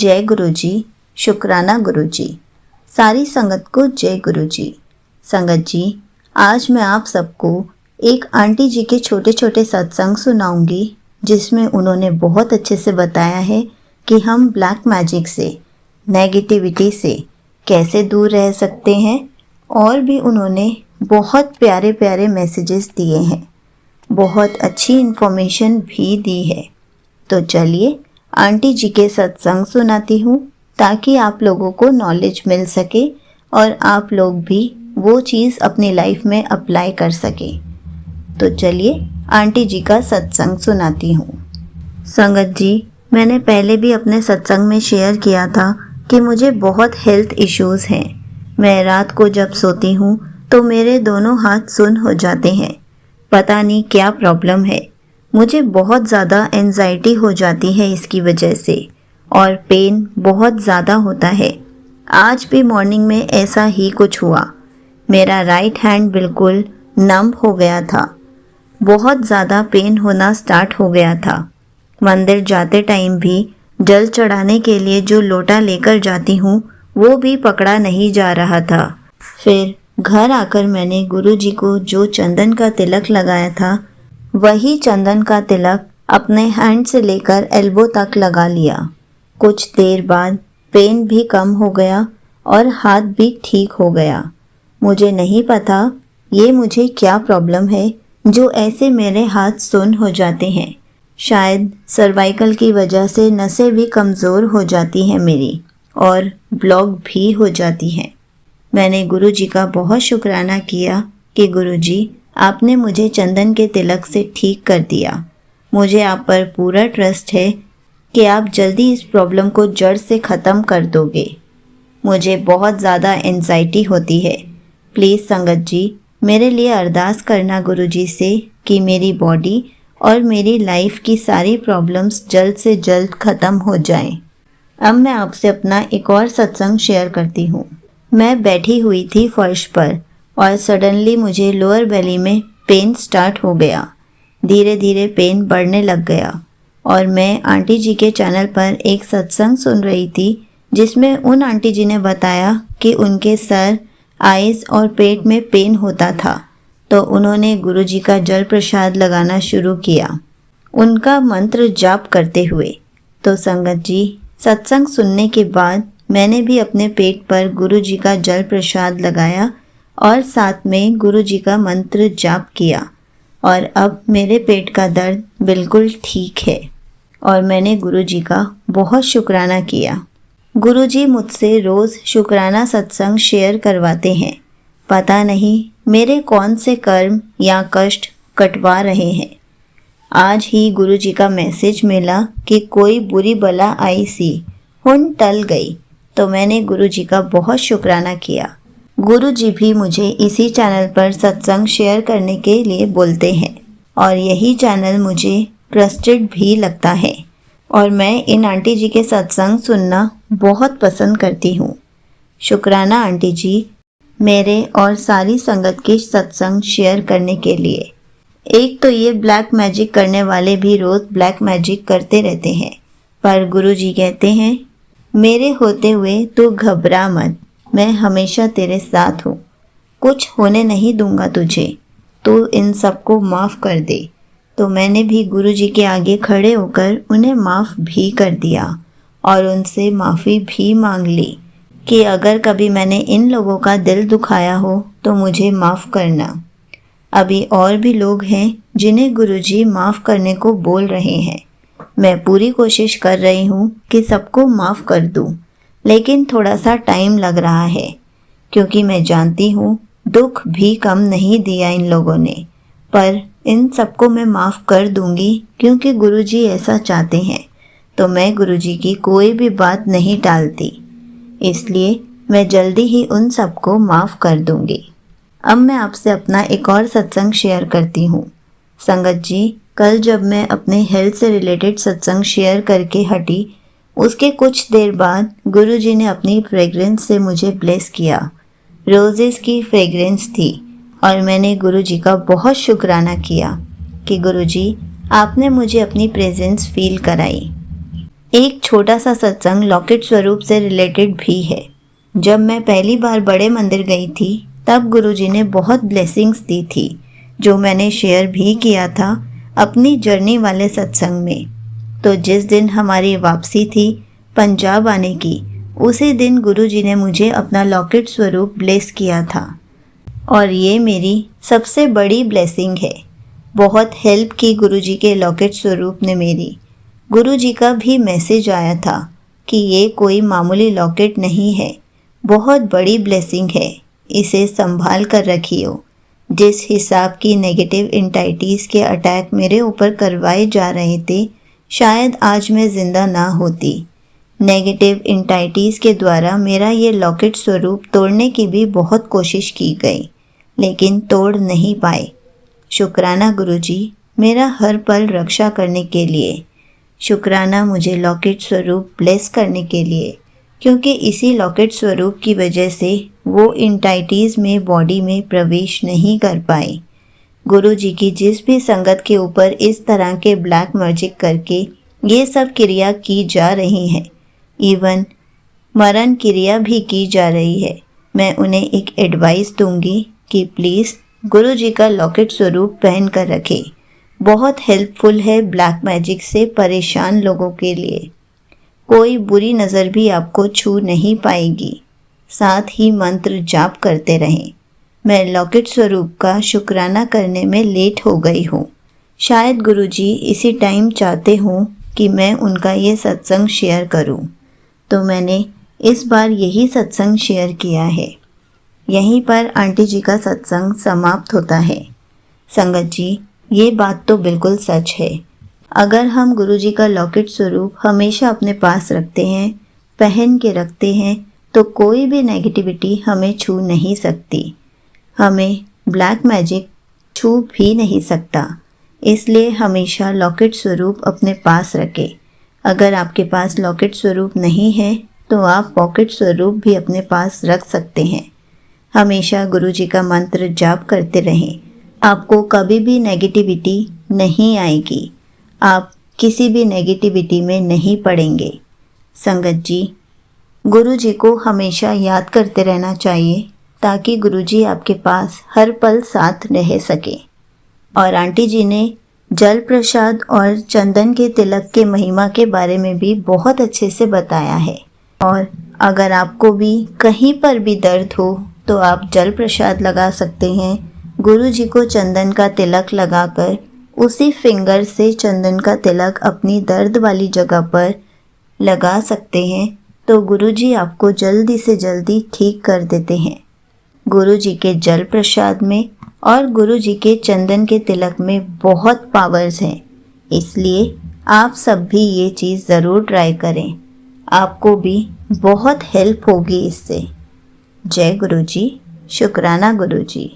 जय गुरु जी, शुक्राना गुरु जी। सारी संगत को जय गुरु जी। संगत जी, आज मैं आप सबको एक आंटी जी के छोटे छोटे सत्संग सुनाऊंगी, जिसमें उन्होंने बहुत अच्छे से बताया है कि हम ब्लैक मैजिक से, नेगेटिविटी से कैसे दूर रह सकते हैं। और भी उन्होंने बहुत प्यारे प्यारे मैसेजेस दिए हैं, बहुत अच्छी इन्फॉर्मेशन भी दी है। तो चलिए आंटी जी के सत्संग सुनाती हूँ, ताकि आप लोगों को नॉलेज मिल सके और आप लोग भी वो चीज़ अपनी लाइफ में अप्लाई कर सके। तो चलिए आंटी जी का सत्संग सुनाती हूँ। संगत जी, मैंने पहले भी अपने सत्संग में शेयर किया था कि मुझे बहुत हेल्थ इश्यूज़ हैं। मैं रात को जब सोती हूँ तो मेरे दोनों हाथ सुन्न हो जाते हैं। पता नहीं क्या प्रॉब्लम है। मुझे बहुत ज़्यादा एंजाइटी हो जाती है इसकी वजह से, और पेन बहुत ज़्यादा होता है। आज भी मॉर्निंग में ऐसा ही कुछ हुआ। मेरा राइट हैंड बिल्कुल नम हो गया था। बहुत ज़्यादा पेन होना स्टार्ट हो गया था। मंदिर जाते टाइम भी जल चढ़ाने के लिए जो लोटा लेकर जाती हूँ वो भी पकड़ा नहीं जा रहा था। फिर घर आकर मैंने गुरुजी को जो चंदन का तिलक लगाया था, वही चंदन का तिलक अपने हैंड से लेकर एल्बो तक लगा लिया। कुछ देर बाद पेन भी कम हो गया और हाथ भी ठीक हो गया। मुझे नहीं पता ये मुझे क्या प्रॉब्लम है जो ऐसे मेरे हाथ सुन्न हो जाते हैं। शायद सर्वाइकल की वजह से नसें भी कमज़ोर हो जाती हैं मेरी, और ब्लॉक भी हो जाती हैं। मैंने गुरुजी का बहुत शुक्राना किया कि गुरुजी, आपने मुझे चंदन के तिलक से ठीक कर दिया। मुझे आप पर पूरा ट्रस्ट है कि आप जल्दी इस प्रॉब्लम को जड़ से ख़त्म कर दोगे। मुझे बहुत ज़्यादा एंजाइटी होती है। प्लीज़ संगत जी, मेरे लिए अरदास करना गुरुजी से कि मेरी बॉडी और मेरी लाइफ की सारी प्रॉब्लम्स जल्द से जल्द ख़त्म हो जाएं। अब मैं आपसे अपना एक और सत्संग शेयर करती हूँ। मैं बैठी हुई थी फर्श पर और सडनली मुझे लोअर बेली में पेन स्टार्ट हो गया। धीरे धीरे पेन बढ़ने लग गया और मैं आंटी जी के चैनल पर एक सत्संग सुन रही थी, जिसमें उन आंटी जी ने बताया कि उनके सर, आइज़ और पेट में पेन होता था। तो उन्होंने गुरुजी का जल प्रसाद लगाना शुरू किया, उनका मंत्र जाप करते हुए। तो संगत जी, सत्संग सुनने के बाद मैंने भी अपने पेट पर गुरुजी का जल प्रसाद लगाया और साथ में गुरुजी का मंत्र जाप किया, और अब मेरे पेट का दर्द बिल्कुल ठीक है और मैंने गुरुजी का बहुत शुक्राना किया। गुरुजी मुझसे रोज़ शुक्राना सत्संग शेयर करवाते हैं। पता नहीं मेरे कौन से कर्म या कष्ट कटवा रहे हैं। आज ही गुरुजी का मैसेज मिला कि कोई बुरी बला आई सी हुन टल गई। तो मैंने गुरुजी का बहुत शुक्राना किया। गुरुजी भी मुझे इसी चैनल पर सत्संग शेयर करने के लिए बोलते हैं, और यही चैनल मुझे ट्रस्टेड भी लगता है, और मैं इन आंटी जी के सत्संग सुनना बहुत पसंद करती हूँ। शुक्राना आंटी जी, मेरे और सारी संगत की सत्संग शेयर करने के लिए। एक तो ये ब्लैक मैजिक करने वाले भी रोज़ ब्लैक मैजिक करते रहते हैं, पर गुरुजी कहते हैं, मेरे होते हुए तू घबरा मत, मैं hमेशा तेरे साथ हूँ। कुछ होने नहीं दूंगा तुझे, तू इन सबको माफ़ कर दे। तो मैंने भी गुरुजी के आगे खड़े होकर उन्हें माफ़ भी कर दिया और उनसे माफ़ी भी मांग ली कि अगर कभी मैंने इन लोगों का दिल दुखाया हो तो मुझे माफ़ करना। अभी और भी लोग हैं जिन्हें गुरुजी माफ़ करने को बोल रहे हैं। मैं पूरी कोशिश कर रही हूँ कि सबको माफ़ कर दूँ, लेकिन थोड़ा सा टाइम लग रहा है, क्योंकि मैं जानती हूँ दुख भी कम नहीं दिया इन लोगों ने। पर इन सबको मैं माफ़ कर दूँगी क्योंकि गुरुजी ऐसा चाहते हैं। तो मैं गुरुजी की कोई भी बात नहीं टालती, इसलिए मैं जल्दी ही उन सबको माफ़ कर दूँगी। अब मैं आपसे अपना एक और सत्संग शेयर करती हूँ। संगत जी, कल जब मैं अपने हेल्थ से रिलेटेड सत्संग शेयर करके हटी, उसके कुछ देर बाद गुरुजी ने अपनी फ्रेग्रेंस से मुझे ब्लेस किया। रोजेस की फ्रेग्रेंस थी, और मैंने गुरुजी का बहुत शुक्राना किया कि गुरुजी, आपने मुझे अपनी प्रेजेंस फील कराई। एक छोटा सा सत्संग लॉकेट स्वरूप से रिलेटेड भी है। जब मैं पहली बार बड़े मंदिर गई थी तब गुरुजी ने बहुत ब्लेसिंग्स दी थी, जो मैंने शेयर भी किया था अपनी जर्नी वाले सत्संग में। तो जिस दिन हमारी वापसी थी पंजाब आने की, उसी दिन गुरुजी ने मुझे अपना लॉकेट स्वरूप ब्लेस किया था और ये मेरी सबसे बड़ी ब्लेसिंग है। बहुत हेल्प की गुरुजी के लॉकेट स्वरूप ने मेरी। गुरुजी का भी मैसेज आया था कि ये कोई मामूली लॉकेट नहीं है, बहुत बड़ी ब्लेसिंग है, इसे संभाल कर रखियो। जिस हिसाब की नेगेटिव एंटाइटीज़ के अटैक मेरे ऊपर करवाए जा रहे थे, शायद आज मैं ज़िंदा ना होती। नेगेटिव एंटाइटीज़ के द्वारा मेरा ये लॉकेट स्वरूप तोड़ने की भी बहुत कोशिश की गई, लेकिन तोड़ नहीं पाए। शुक्राना गुरुजी, मेरा हर पल रक्षा करने के लिए। शुक्राना मुझे लॉकेट स्वरूप ब्लेस करने के लिए, क्योंकि इसी लॉकेट स्वरूप की वजह से वो एंटाइटीज़ में बॉडी में प्रवेश नहीं कर पाए। गुरुजी की जिस भी संगत के ऊपर इस तरह के ब्लैक मैजिक करके ये सब क्रिया की जा रही है, इवन मरण क्रिया भी की जा रही है, मैं उन्हें एक एडवाइस दूंगी कि प्लीज़ गुरुजी का लॉकेट स्वरूप पहन कर रखें। बहुत हेल्पफुल है ब्लैक मैजिक से परेशान लोगों के लिए। कोई बुरी नज़र भी आपको छू नहीं पाएगी। साथ ही मंत्र जाप करते रहें। मैं लॉकेट स्वरूप का शुक्राना करने में लेट हो गई हूँ। शायद गुरुजी इसी टाइम चाहते हों कि मैं उनका ये सत्संग शेयर करूँ, तो मैंने इस बार यही सत्संग शेयर किया है। यहीं पर आंटी जी का सत्संग समाप्त होता है। संगत जी, ये बात तो बिल्कुल सच है। अगर हम गुरुजी का लॉकेट स्वरूप हमेशा अपने पास रखते हैं, पहन के रखते हैं, तो कोई भी नेगेटिविटी हमें छू नहीं सकती, हमें ब्लैक मैजिक छू भी नहीं सकता। इसलिए हमेशा लॉकेट स्वरूप अपने पास रखें। अगर आपके पास लॉकेट स्वरूप नहीं है तो आप पॉकेट स्वरूप भी अपने पास रख सकते हैं। हमेशा गुरुजी का मंत्र जाप करते रहें। आपको कभी भी नेगेटिविटी नहीं आएगी, आप किसी भी नेगेटिविटी में नहीं पड़ेंगे। संगत जी, गुरुजी को हमेशा याद करते रहना चाहिए ताकि गुरुजी आपके पास हर पल साथ रह सके। और आंटी जी ने जल प्रसाद और चंदन के तिलक के महिमा के बारे में भी बहुत अच्छे से बताया है। और अगर आपको भी कहीं पर भी दर्द हो तो आप जल प्रसाद लगा सकते हैं। गुरुजी को चंदन का तिलक लगाकर उसी फिंगर से चंदन का तिलक अपनी दर्द वाली जगह पर लगा सकते हैं, तो गुरुजी आपको जल्दी से जल्दी ठीक कर देते हैं। गुरुजी के जल प्रसाद में और गुरुजी के चंदन के तिलक में बहुत पावर्स हैं, इसलिए आप सब भी ये चीज़ ज़रूर ट्राई करें। आपको भी बहुत हेल्प होगी इससे। जय गुरुजी। शुक्राना गुरुजी।